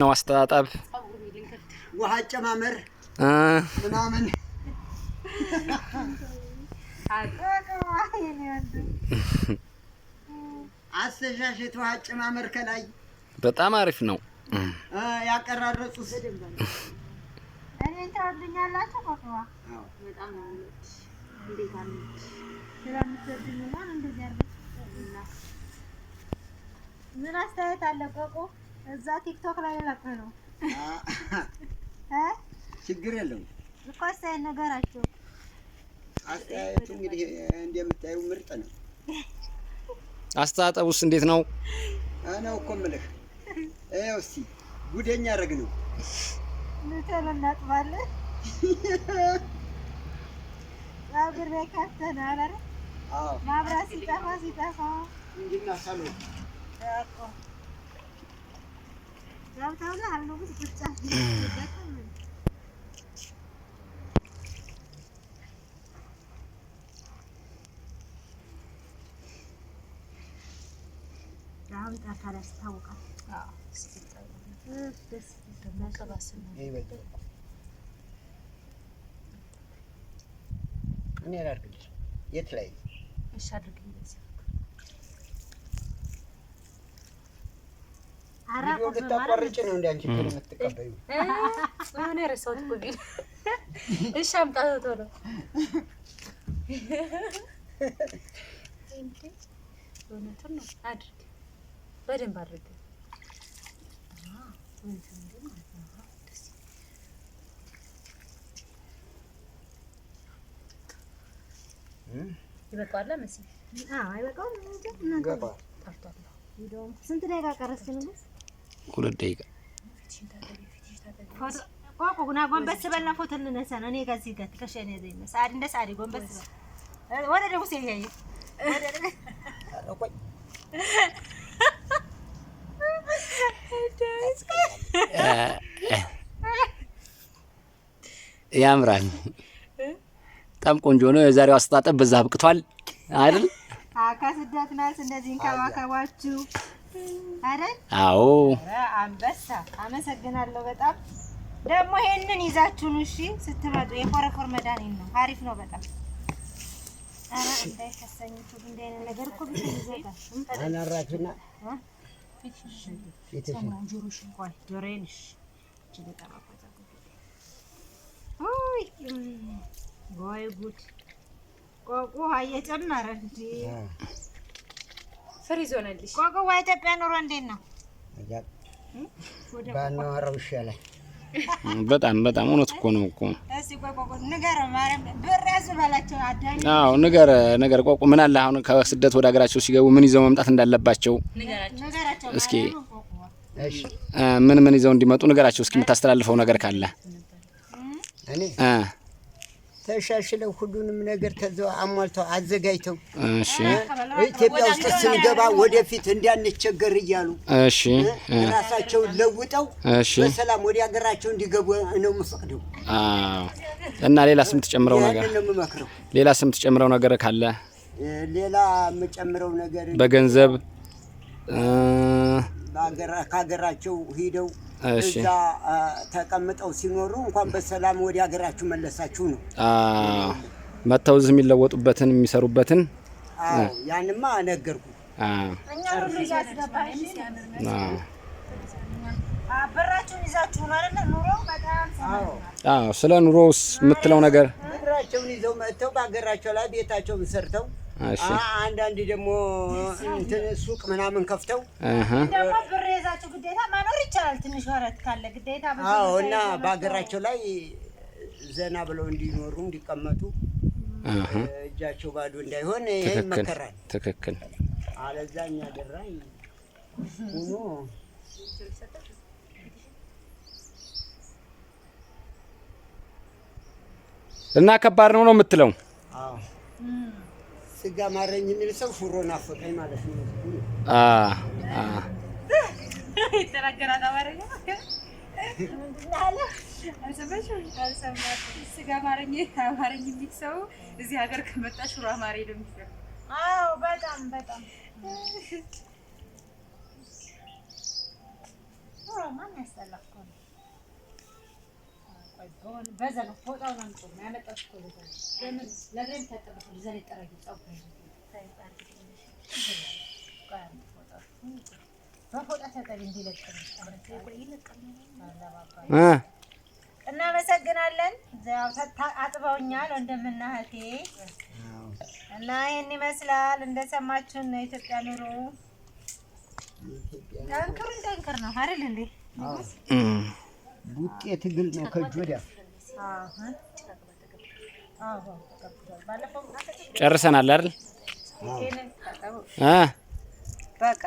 ነው አስተጣጣብ ውሃ ጨማመር ምናምን አስተሻሸት ውሃ ጨማመር ከላይ በጣም አሪፍ ነው ያቀራረጹ ሰደም እኔ ታውልኛላችሁ ቆቆዋ በጣም ነው እንዴት አለ ስለምትወድኝ ነው እንደዚህ አርገና ምን አስተያየት አለ ቆቆ እዛ ቲክቶክ ላይ ለቀ ነው ችግር የለውም እኮ አስተያየት ነገራቸው አስተያየቱ እንግዲህ እንደምታዩ ምርጥ ነው አስተጣጣቡስ እንዴት ነው አናው እኮ ምልህ እስቲ ጉደኛ ረግ ነው ለተለናጥባለ አብር በካተና አላረ አዎ ማብራት ሲጠፋ እንዲና ሳሎ አቆ ያውታውላ አሉ ብዙ ብቻ ያው ታካላስ ታውቃ አዎ ደስ ደማከባስ ነው እኔ አላርግልሽ የት ላይ እሺ አድርግልኝ ቪዲዮ ልታቋርጭ ነው እንዴ አንቺ ከነ የምትቀበዩ እኔ ረሳሁት እኮ ቪዲዮ እሺ አምጣው ቶሎ እንዴ ወንተን ነው አድርግ በደንብ አድርግ ወንተን ነው ደስ ይበቃዋል መሰለኝ አይበቃውም ገባ ጠፍቷል ቪዲዮ ስንት ደቂቃ ቀረስን ነው 2 ደቂቃ ቆቆ ጉና ጎንበስ በልና ፎቶ እንነሳ ነው እኔ ጋር ከሸኔ ዘይነ ሳዲ እንደ ሳዲ ጎንበስ ወደ ደግሞ ሲያየ ወደ ቆይ ያምራል በጣም ቆንጆ ነው የዛሬው አስተጣጣብ በዛ አብቅቷል አይደል አካስዳት ናስ እንደዚህ እንከባከባችሁ አይደል አዎ አንበሳ አመሰግናለሁ በጣም ደግሞ ይሄንን ይዛችሁን እሺ ስትመጡ የፎረፎር መድኃኒት ነው አሪፍ ነው በጣም አራ እንዳይከሰኝቱ እንደኔ ነገር እኮ ቢይዘታ አናራችሁና ጆሮሽን ቆይ ጆሮዬንሽ እቺ በጣም ኦይ ወይ ጉድ ቆቆ እየጨመረ እንዴ ፍሪዝ ሆነልሽ ቆቆ ወይ ኢትዮጵያ ኑሮ እንዴት ነው ባናወራው ይሻላል በጣም እውነት እኮ ነው እኮ እስቲ ቆቆ ንገረው ማርያም ብር ያዝባላችሁ አዳኝ አዎ ነገር ቆቆ ምን አለ አሁን ከስደት ወደ ሀገራቸው ሲገቡ ምን ይዘው መምጣት እንዳለባቸው ንገራቸው እስኪ እሺ ምን ይዘው እንዲመጡ ንገራቸው እስኪ የምታስተላልፈው ነገር ካለ እኔ ተሻሽለው ሁሉንም ነገር ተዘው አሟልተው አዘጋጅተው እሺ ኢትዮጵያ ውስጥ ስንገባ ወደፊት እንዲያንቸገር ይያሉ እሺ ራሳቸው ለውጠው እሺ በሰላም ወደ ሀገራቸው እንዲገቡ ነው የምፈቅደው አዎ እና ሌላ ስም ትጨምረው ነገር ነው የምመክረው ሌላ ስም ትጨምረው ነገር ካለ ሌላ የምጨምረው ነገር በገንዘብ ከሀገራቸው ሂደው እዛ ተቀምጠው ሲኖሩ እንኳን በሰላም ወደ ሀገራችሁ መለሳችሁ ነው መተው ዝም የሚለወጡበትን የሚሰሩበትን ያንማ ነገርኩ እኛ ሁሉ ያስገባሽ አበራችሁን ይዛችሁ ነው አይደል ኑሮ በጣም ስለ ኑሮስ የምትለው ነገር ብራቸውን ይዘው መጥተው በሀገራቸው ላይ ቤታቸውን ሰርተው አንዳንድ ደግሞ እንትን ሱቅ ምናምን ከፍተው ደግሞ ብር ይዛችሁ ግዴታ ማኖር ይቻላል ትንሽ ወረት ካለ ግዴታ እና በሀገራቸው ላይ ዘና ብለው እንዲኖሩ እንዲቀመጡ እጃቸው ባዶ እንዳይሆን ይሄ ይመከራል ትክክል አለዛኛ ደራይ ሆኖ እና ከባድ ነው የምትለው አዎ ስጋ ማረኝ የሚል ሰው ሽሮ ናፈቀኝ ማለት ነው ይተናገራ ታባረኝ ስጋ ማረኝ የሚል ሰው እዚህ ሀገር ከመጣ ሽሮ አማረኝ ነው የሚለው አዎ በጣም ማን ያስተላልኩ ነው ቆይ በዛ ነው ፎጣው ነው ያመጣው እኮ ለምን ለምን ተጠበቁ ዘለ ጠረግ ጻፍ እናመሰግናለን። አጥበውኛል ወንድምና እህቴ እና ይሄን ይመስላል። እንደሰማችሁን ነው ኢትዮጵያ ኑሮ ጠንክር ነው አይደል እንዴ? ውጤት ትግል ነው ከእጅ ወዲያ። ጨርሰናል አይደል? በቃ